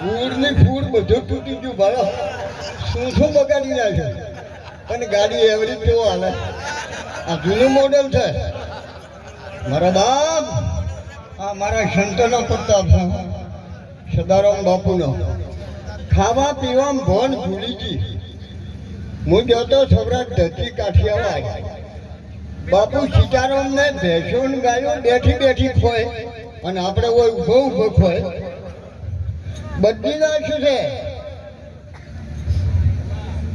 Food ની food બધું તૂટી ગયું ભાઈ. શું બગાડી નાખ્યું. પણ ગાડી એવરેજ કેવો હાલે. આ જૂનું મોડેલ છે મારા બાપ. આ મારા સંતનો પ્રતાપ છે, સદારામ બાપુનો. ખાવા પીવામાં ભોન ભૂલી ગઈ. હું જતો સૌરાષ્ટ્ર ધરતી કાઠિયાવાડ. બાપુ સીતારામ ને ભેંસો ગાયો બેઠી બેઠી ખોય અને આપણે કોઈ ઉભો ઉભો ખોય. બધી નાખ્યું છે.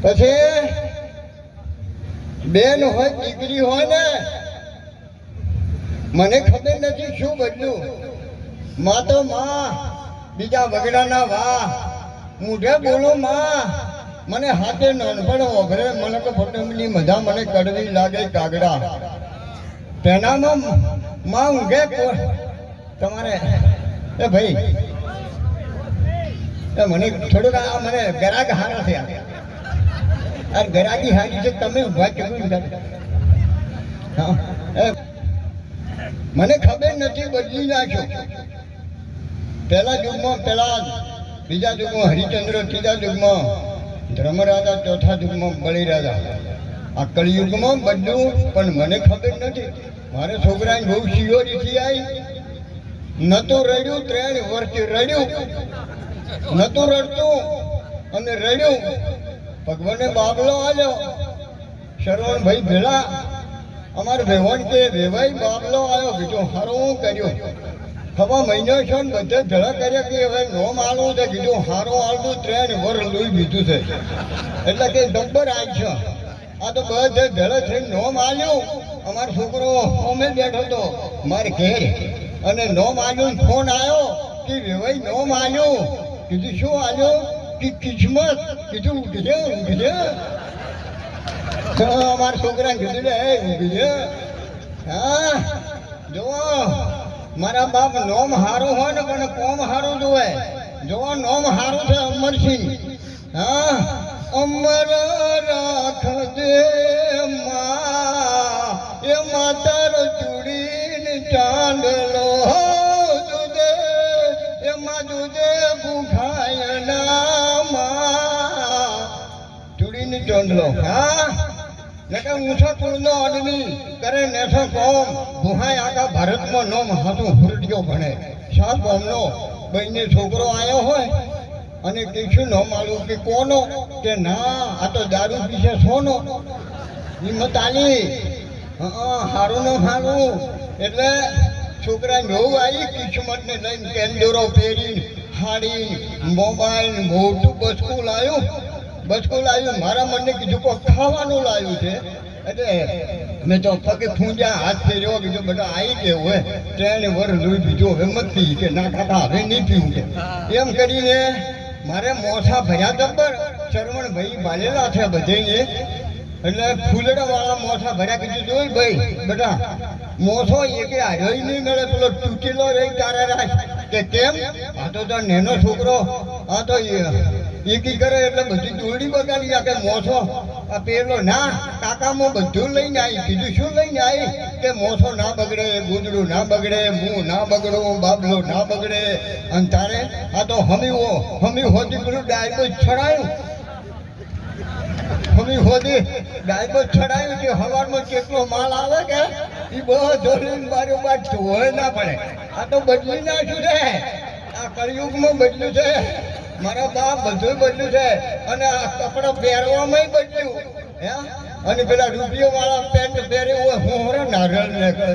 પછી બેન હોય દીકરી હોય ને, મને ખબર નથી શું બદલું. માં તો માં, બીજા વગડાના વાહ. મૂઢે બોલું માં, મને હાથે નાનપણ ઓઘરે. મને તો ફોટોની મજા મને કડવી લાગે કાગડા. તેનામાં માં ઊંઘે તમારે. એ ભાઈ એ મને થોડુંક આ મને ગરાક હારા થયા. આ ગરાકી હારી છે તમે ઊભા કેવું. હા મને ખબર નથી બદલી નાખ્યો. પહેલા યુગમાં બીજા યુગમાં હરિચંદ્ર, ત્રીજા યુગમાં ધર્મરાજા, ચોથા યુગમાં બલિરાજા. આ કળિયુગમાં બદલું પણ મને ખબર નથી. મારે છોકરાને બહુ શિયોરીથી આવી. નતું રડ્યું, 3 વર્ષ રડ્યું, નતું રડતું અને રડ્યું. ભગવાને બાબલો આવ્યો. શરવણભાઈ ભેળા અમારે ભેવણ કે વેવાઈ બાબલો આવ્યો. કીધું હારું હું કર્યું. ખબર મહિનો છો ને બધે ધડા કર્યા કે હવે નોમ આલવું છે. કીધું હારું આલવું. 3 વર્ષ લોહી બીજું છે એટલે કે ડબ્બર આવી છે. આ તો બધે ધડે થઈને નોમ આલ્યું. અમારો છોકરો અમે બેઠો હતો મારે ઘેર અને નોમ આલ્યું. ફોન આવ્યો કે વેવાઈ નોમ આલ્યું. કીધું શું આલ્યું? કે કિસ્મત. કીધું ઊંઘજે ઊંઘજે. અમારા છોકરાને કીધું લે ઊંઘજે. હા જુઓ મારા બાપ નોમ હારું હોય ને પણ કોમ હારું જોવે. જુઓ નોમ હારું છે અમરસિંહ. હા અમર રાખજે માં, એ માતર ચૂડીને ચાંદલો દુદે, એમાં દુદે ભૂખાય ના માં. ચૂડીને ચાંદલો. હા નકે ઊંચો કુળનો આદમી કરે નેઠો કોમ. ભૂહાય આખા ભારતમાં નોમ હાથું હુરટીઓ ભણે. સાત ગામનો બહેને છોકરો આવ્યો હોય અને કે શું ન માલું કે કોનો કે ના આ તો દારૂ પીશે સોનો. હિંમત આલી. હારું ન હારું એટલે છોકરાને બહુ આવી. કિસ્મતને લઈને કેન્દોરો પહેરીને હાડી મોબાઈલ મોટું બચકું લાવ્યું. બચકું લાવ્યું. મારા મને કીધું કોઈ ખાવાનું લાવ્યું છે એટલે મેં તો પગે ફૂંજા હાથ ફેર્યો. કીધું બેટા આવી ગયો હોય 3 વર્ષ લોહી બીજો હવે મત પી કે ના કાકા હવે નહીં પીવું કે. એમ કરીને મારે મોસા ભર્યા જબ્બર. શરવણભાઈ બાલેલા છે બધે એટલે ફૂલડા વાળા મોસા ભર્યા. કીધું જોઈ ભાઈ બેટા મોસો એકે હાર્યો નહીં મળે. પેલો તૂટેલો રહી તારે રાખ કે કેમ? આ તો તાર નેનો છોકરો આ તો એકી કરે એટલે બધી દોરડી બગાડી નાખે. મોસો આ પેલો ના કાકામાં બધું લઈને આવી. કીધું શું લઈને આવી? કે મોસો ના બગડે, ગુદડું ના બગડે, મું ના બગડો, બાબલો ના બગડે. અને તારે આ તો હમી હોતી પેલું ડાયબો છડાયું. હમી હોતી ડાયબો છડાયું કે હવારમાં કેટલો માલ આવે કે એ બધો લઈને બારો બાર ધોય ના પડે. આ તો બદલી નાખ્યું છે. આ કળિયુગમાં બદલ્યું છે મારા બાપ. બધું બદલ્યું છે અને આ કપડાં પહેરવામાં બદલ્યું. હે અને પેલા રૂપિયો વાળા પેન્ટ પહેરે હોય હું નારિયેળ નીકળે.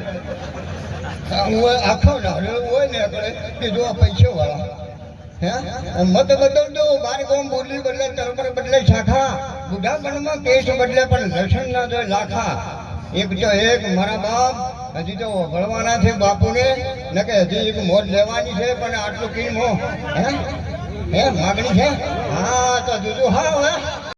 આખો નારિયેળ હોય ને નીકળે કે જો આ પૈસો વાળા. હે મત બદલજો. 12 ગામ બોલી બદલે, તરબર બદલે શાખા. બુઢાપણમાં કેસ બદલે પણ લસણ ના જાય લાખા. એક તો એક મારા બાપ હજી તો વળવાના છે બાપુને ને કે હજી એક મોજ લેવાની છે પણ આટલું કીમ હો હે માગણી છે. હા તો જુદું હા હવે